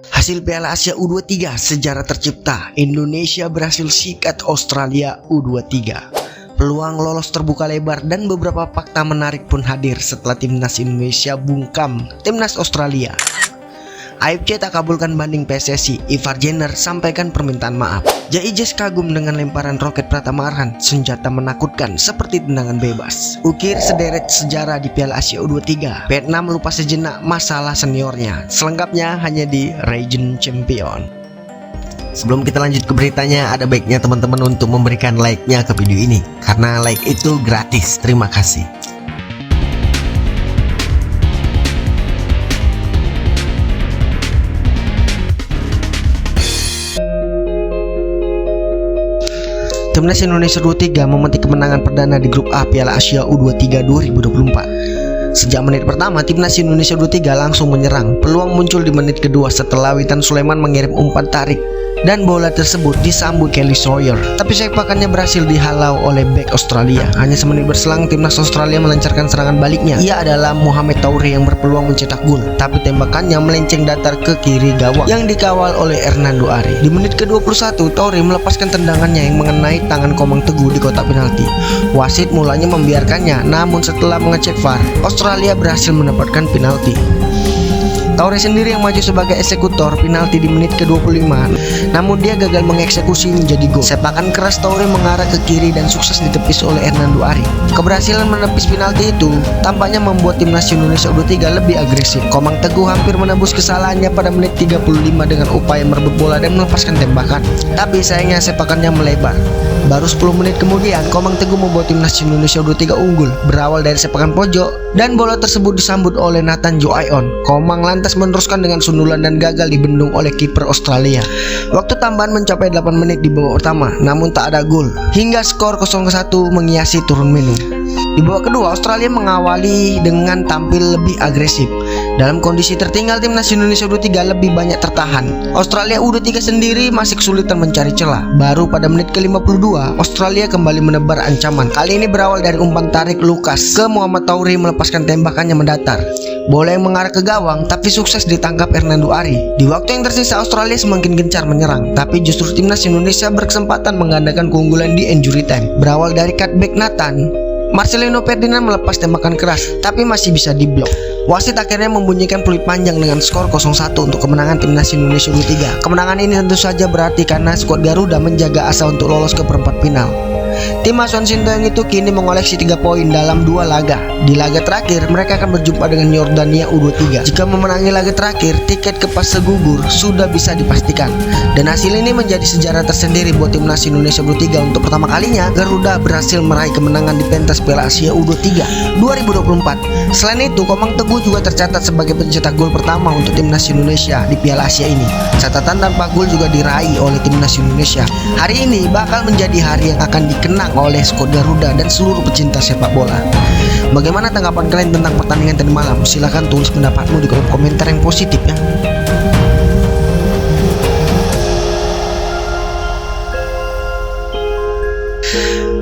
Hasil Piala Asia U23, sejarah tercipta. Indonesia berhasil sikat Australia U23. Peluang lolos terbuka lebar dan beberapa fakta menarik pun hadir setelah timnas Indonesia bungkam timnas Australia. AFC tak kabulkan banding PSSI, Ivar Jenner sampaikan permintaan maaf. Jaijes kagum dengan lemparan roket Pratama Arhan, senjata menakutkan seperti tendangan bebas. Ukir sederet sejarah di Piala Asia U23. Vietnam lupa sejenak masalah seniornya. Selengkapnya hanya di Region Champion. Sebelum kita lanjut ke beritanya, ada baiknya teman-teman untuk memberikan like-nya ke video ini, karena like itu gratis. Terima kasih. Timnas Indonesia U23 memetik kemenangan perdana di grup A Piala Asia U23 2024. Sejak menit pertama, timnas Indonesia U23 langsung menyerang. Peluang muncul di menit kedua setelah Witan Sulaiman mengirim umpan tarik dan bola tersebut disambut Kelly Sawyer, tapi sepakannya berhasil dihalau oleh bek Australia. Hanya semenit berselang, timnas Australia melancarkan serangan baliknya. Ia adalah Mohamed Toure yang berpeluang mencetak gol, tapi tembakannya melenceng datar ke kiri gawang yang dikawal oleh Hernando Ari. Di menit ke-21, Toure melepaskan tendangannya yang mengenai tangan Komang Teguh di kotak penalti. Wasit mulanya membiarkannya, namun setelah mengecek VAR, Australia berhasil mendapatkan penalti. Toure sendiri yang maju sebagai eksekutor penalti di menit ke-25, namun dia gagal mengeksekusi menjadi gol. Sepakan keras Toure mengarah ke kiri dan sukses ditepis oleh Hernando Ari. Keberhasilan menepis penalti itu tampaknya membuat timnas Indonesia U23 lebih agresif. Komang Teguh hampir menebus kesalahannya pada menit 35 dengan upaya merebut bola dan melepaskan tembakan, tapi sayangnya sepakannya melebar. Baru 10 menit kemudian, Komang Teguh membuat timnas Indonesia U23 unggul, berawal dari sepakan pojok dan bola tersebut disambut oleh Nathan Joayon. Komang lantas meneruskan dengan sundulan dan gagal dibendung oleh kiper Australia. Waktu tambahan mencapai 8 menit di babak pertama, namun tak ada gol hingga skor 0-1 menghiasi turun minum. Di babak kedua, Australia mengawali dengan tampil lebih agresif. Dalam kondisi tertinggal, timnas Indonesia U23 lebih banyak tertahan. Australia U23 sendiri masih kesulitan mencari celah. Baru pada menit ke-52, Australia kembali menebar ancaman. Kali ini berawal dari umpan tarik Lukas ke Mohamed Toure melepaskan tembakannya mendatar. Bola yang mengarah ke gawang, tapi sukses ditangkap Hernando Ari. Di waktu yang tersisa, Australia semakin gencar menyerang, tapi justru timnas Indonesia berkesempatan menggandakan keunggulan di injury time. Berawal dari cutback Nathan, Marcelino Ferdinand melepas tembakan keras, tapi masih bisa diblok. Wasit akhirnya membunyikan peluit panjang dengan skor 0-1 untuk kemenangan timnas Indonesia U23. Kemenangan ini tentu saja berarti karena skuad Garuda menjaga asa untuk lolos ke perempat final. Tim Asuhan Sintayong itu kini mengoleksi 3 poin dalam 2 laga. Di laga terakhir, mereka akan berjumpa dengan Yordania U23. Jika memenangi laga terakhir, tiket ke fase gugur sudah bisa dipastikan. Dan hasil ini menjadi sejarah tersendiri buat timnas Indonesia U23. Untuk pertama kalinya, Garuda berhasil meraih kemenangan di pentas Piala Asia U23 2024. Selain itu, Komang Teguh juga tercatat sebagai pencetak gol pertama untuk timnas Indonesia di Piala Asia ini. Catatan tanpa gol juga diraih oleh timnas Indonesia. Hari ini bakal menjadi hari yang akan dikenang oleh skuad Garuda dan seluruh pecinta sepak bola. Bagaimana tanggapan kalian tentang pertandingan tadi malam? Silahkan tulis pendapatmu di kolom komentar yang positif ya.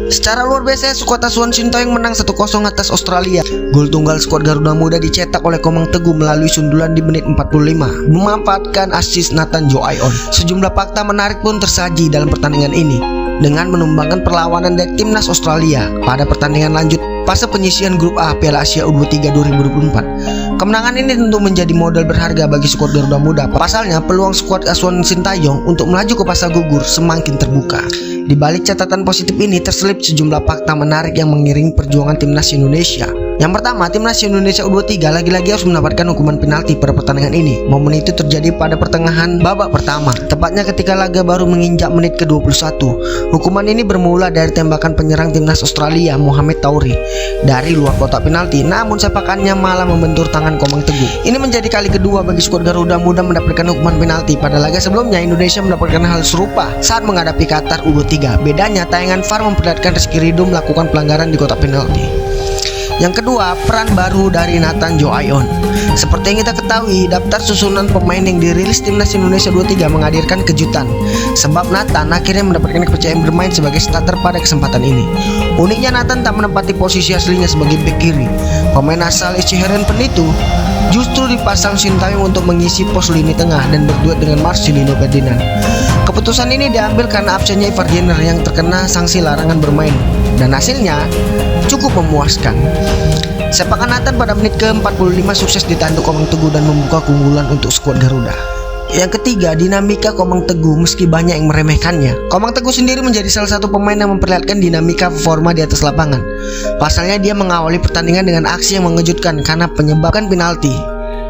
Secara luar biasa, skuad Asuhan Sintayong menang 1-0 atas Australia. Gol tunggal skuad Garuda Muda dicetak oleh Komang Teguh melalui sundulan di menit 45, memanfaatkan asis Nathan Joayon. Sejumlah fakta menarik pun tersaji dalam pertandingan ini, dengan menumbangkan perlawanan dari timnas Australia pada pertandingan lanjut fase penyisihan grup A Piala Asia U23 2024. Kemenangan ini tentu menjadi modal berharga bagi skuad Garuda Muda. Pasalnya, peluang skuad Asuhan Sintayong untuk melaju ke fase gugur semakin terbuka. Di balik catatan positif ini terselip sejumlah fakta menarik yang mengiringi perjuangan timnas Indonesia. Yang pertama, timnas Indonesia U23 lagi-lagi harus mendapatkan hukuman penalti pada pertandingan ini. Momen itu terjadi pada pertengahan babak pertama, tepatnya ketika laga baru menginjak menit ke-21. Hukuman ini bermula dari tembakan penyerang timnas Australia, Mohamed Toure, dari luar kotak penalti, namun sepakannya malah membentur tangan Komang Teguh. Ini menjadi kali kedua bagi skuad Garuda Muda mendapatkan hukuman penalti. Pada laga sebelumnya, Indonesia mendapatkan hal serupa saat menghadapi Qatar U23. Bedanya, tayangan VAR memperlihatkan Rizky Ridho melakukan pelanggaran di kotak penalti. Yang kedua, peran baru dari Nathan Joayon. Seperti yang kita ketahui, daftar susunan pemain yang dirilis timnas Indonesia U23 menghadirkan kejutan, sebab Nathan akhirnya mendapatkan kepercayaan bermain sebagai starter pada kesempatan ini. Uniknya, Nathan tak menempati posisi aslinya sebagai bek kiri. Pemain asal SC Heerenveen itu justru dipasang Sintayong untuk mengisi pos lini tengah dan berduet dengan Marcelino Ferdinand. Keputusan ini diambil karena absennya Ivar Jenner yang terkena sanksi larangan bermain, dan hasilnya cukup memuaskan. Sepakan Nathan pada menit ke-45 sukses ditanduk Komang Teguh dan membuka keunggulan untuk skuad Garuda. Yang ketiga, dinamika Komang Teguh meski banyak yang meremehkannya. Komang Teguh sendiri menjadi salah satu pemain yang memperlihatkan dinamika performa di atas lapangan. Pasalnya dia mengawali pertandingan dengan aksi yang mengejutkan karena penyebabkan penalti.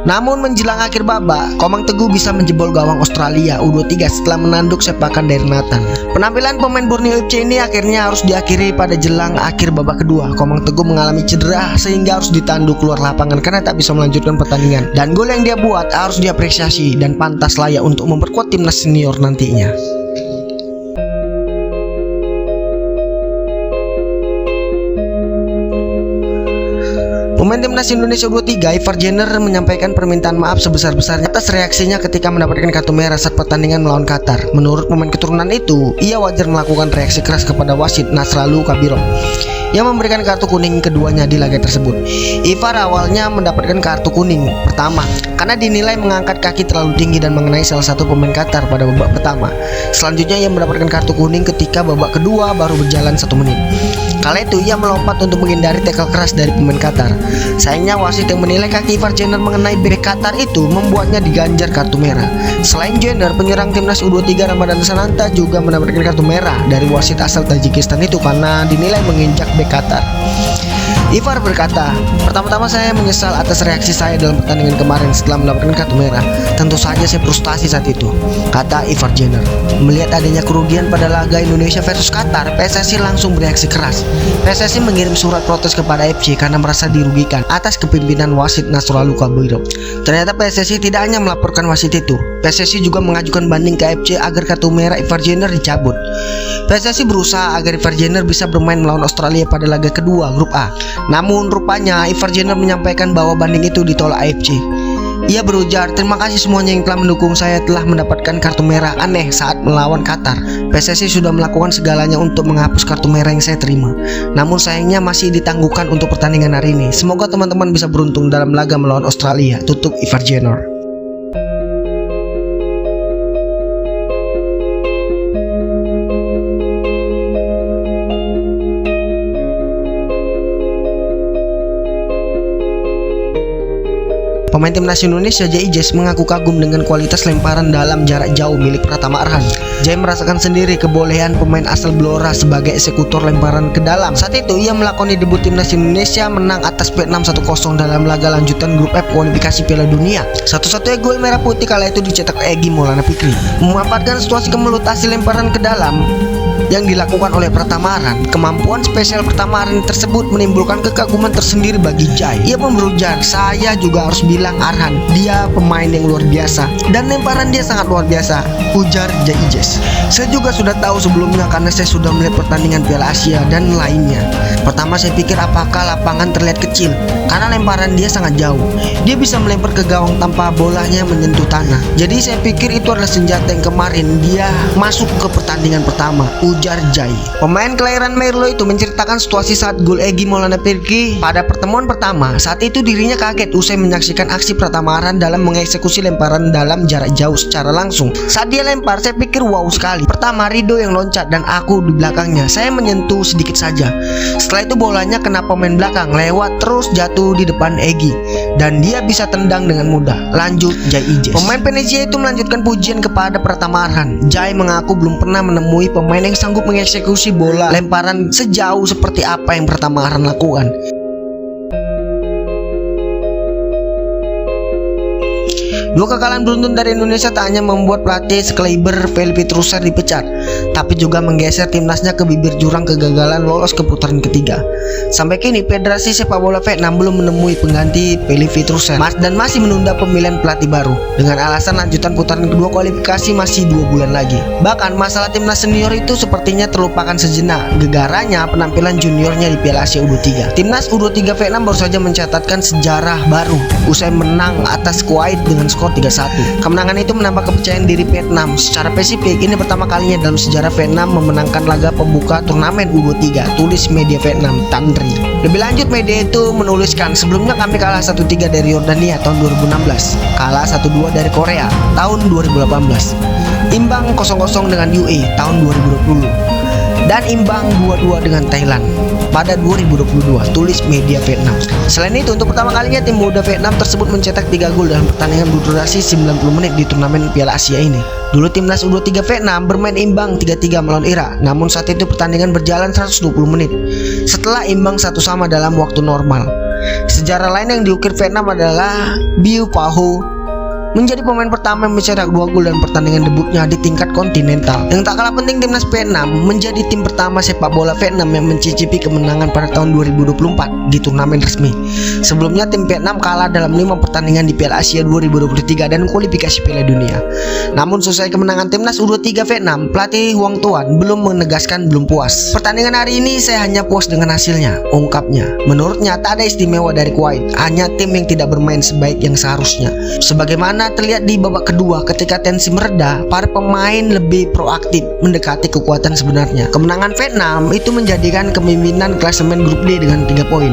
Namun menjelang akhir babak, Komang Teguh bisa menjebol gawang Australia U23 setelah menanduk sepakan dari Nathan. Penampilan pemain Borneo FC ini akhirnya harus diakhiri pada jelang akhir babak kedua. Komang Teguh mengalami cedera sehingga harus ditanduk keluar lapangan karena tak bisa melanjutkan pertandingan. Dan gol yang dia buat harus diapresiasi dan pantas layak untuk memperkuat timnas senior nantinya. Pemain timnas Indonesia U23 Ivar Jenner menyampaikan permintaan maaf sebesar-besarnya atas reaksinya ketika mendapatkan kartu merah saat pertandingan melawan Qatar. Menurut pemain keturunan itu, ia wajar melakukan reaksi keras kepada wasit Nasrallu Kabirov yang memberikan kartu kuning keduanya di laga tersebut. Ivar awalnya mendapatkan kartu kuning pertama karena dinilai mengangkat kaki terlalu tinggi dan mengenai salah satu pemain Qatar pada babak pertama. Selanjutnya ia mendapatkan kartu kuning ketika babak kedua baru berjalan 1 menit. Kala itu ia melompat untuk menghindari tackle keras dari pemain Qatar. Sayangnya wasit yang menilai kaki Ivar Jenner mengenai bek Qatar itu membuatnya diganjar kartu merah. Selain Jenner, penyerang timnas U23 Ramadan Sananta juga mendapatkan kartu merah dari wasit asal Tajikistan itu karena dinilai menginjak bek Qatar. Ivar berkata, "Pertama-tama saya menyesal atas reaksi saya dalam pertandingan kemarin setelah mendapatkan kartu merah. Tentu saja saya frustasi saat itu," kata Ivar Jenner. Melihat adanya kerugian pada laga Indonesia versus Qatar, PSSI langsung bereaksi keras. PSSI mengirim surat protes kepada FC karena merasa dirugikan atas kepemimpinan wasit Nasrallu Kabirov. Ternyata PSSI tidak hanya melaporkan wasit itu, PSSI juga mengajukan banding ke FC agar kartu merah Ivar Jenner dicabut. PSSI berusaha agar Ivar Jenner bisa bermain melawan Australia pada laga kedua grup A. Namun rupanya Ivar Jenner menyampaikan bahwa banding itu ditolak AFC. Ia berujar, "Terima kasih semuanya yang telah mendukung saya telah mendapatkan kartu merah aneh saat melawan Qatar. PSSI sudah melakukan segalanya untuk menghapus kartu merah yang saya terima. Namun sayangnya masih ditangguhkan untuk pertandingan hari ini. Semoga teman-teman bisa beruntung dalam laga melawan Australia," tutup Ivar Jenner. Pemain timnas Indonesia Jai Ijaz mengaku kagum dengan kualitas lemparan dalam jarak jauh milik Pratama Arhan. Jai merasakan sendiri kebolehan pemain asal Blora sebagai eksekutor lemparan ke dalam. Saat itu ia melakoni debut timnas Indonesia menang atas Vietnam 1-0 dalam laga lanjutan grup F kualifikasi Piala Dunia. Satu-satunya gol merah putih kala itu dicetak Egy Maulana Fikri. Memanfaatkan situasi kemelutasi lemparan ke dalam yang dilakukan oleh Pratama Arhan, kemampuan spesial Pratama Arhan tersebut menimbulkan kekaguman tersendiri bagi Jai. Ia pun berujar, "Saya juga harus bilang Arhan, dia pemain yang luar biasa dan lemparan dia sangat luar biasa," ujar Jai Ijaz. "Saya juga sudah tahu sebelumnya karena saya sudah melihat pertandingan Piala Asia dan lainnya. Pertama saya pikir apakah lapangan terlihat kecil karena lemparan dia sangat jauh. Dia bisa melempar ke gawang tanpa bolanya menyentuh tanah. Jadi saya pikir itu adalah senjata yang kemarin dia masuk ke pertandingan pertama," ujar Jai. Pemain kelahiran Merlo itu menceritakan situasi saat gol Egy Maulana Fikri pada pertemuan pertama. Saat itu dirinya kaget usai menyaksikan aksi Pratama Arhan dalam mengeksekusi lemparan dalam jarak jauh secara langsung. "Saat dia lempar, saya pikir wow sekali. Pertama Rido yang loncat dan aku di belakangnya. Saya menyentuh sedikit saja. Setelah itu bolanya kena pemain belakang, lewat terus jatuh di depan Egy dan dia bisa tendang dengan mudah," lanjut Jai Ijaz. Pemain Venezia itu melanjutkan pujian kepada Pratama Arhan. Jai mengaku belum pernah menemui pemain yang sanggup mengeksekusi bola lemparan sejauh seperti apa yang Pratama Arhan lakukan. Dua kekalahan beruntun dari Indonesia tak hanya membuat pelatih sekaliber Felipe Truser dipecat, tapi juga menggeser timnasnya ke bibir jurang kegagalan lolos ke putaran ketiga. Sampai kini Federasi Sepak Bola Vietnam belum menemui pengganti Felipe Truser dan masih menunda pemilihan pelatih baru dengan alasan lanjutan putaran kedua kualifikasi masih 2 bulan lagi. Bahkan masalah timnas senior itu sepertinya terlupakan sejenak, gegaranya penampilan juniornya di Piala Asia U23. Timnas U23 Vietnam baru saja mencatatkan sejarah baru usai menang atas Kuwait dengan skor skor 3-1. Kemenangan itu menambah kepercayaan diri Vietnam. Secara spesifik, ini pertama kalinya dalam sejarah Vietnam memenangkan laga pembuka turnamen U23, tulis media Vietnam Tan Tri. Lebih lanjut, media itu menuliskan, sebelumnya kami kalah 1-3 dari Yordania tahun 2016, kalah 1-2 dari Korea tahun 2018, imbang 0-0 dengan UAE tahun 2020, dan imbang 2-2 dengan Thailand pada 2022, tulis media Vietnam. Selain itu, untuk pertama kalinya tim muda Vietnam tersebut mencetak 3 gol dalam pertandingan berdurasi 90 menit di turnamen Piala Asia ini. Dulu timnas U23 Vietnam bermain imbang 3-3 melawan Irak, namun saat itu pertandingan berjalan 120 menit setelah imbang 1-1 dalam waktu normal. Sejarah lain yang diukir Vietnam adalah Biu Pa Ho menjadi pemain pertama yang mencetak 2 gol dan pertandingan debutnya di tingkat kontinental. Yang tak kalah penting, timnas Vietnam menjadi tim pertama sepak bola Vietnam yang mencicipi kemenangan pada tahun 2024 di turnamen resmi. Sebelumnya tim Vietnam kalah dalam 5 pertandingan di Piala Asia 2023 dan kualifikasi Piala Dunia. Namun selesai kemenangan timnas U23 Vietnam, pelatih Hoang Tuan belum menegaskan belum puas. Pertandingan hari ini saya hanya puas dengan hasilnya, ungkapnya. Menurutnya tak ada istimewa dari Kuwait, hanya tim yang tidak bermain sebaik yang seharusnya. Sebagaimana terlihat di babak kedua, ketika tensi mereda, para pemain lebih proaktif mendekati kekuatan sebenarnya. Kemenangan Vietnam itu menjadikan kepemimpinan klasemen grup D dengan 3 poin.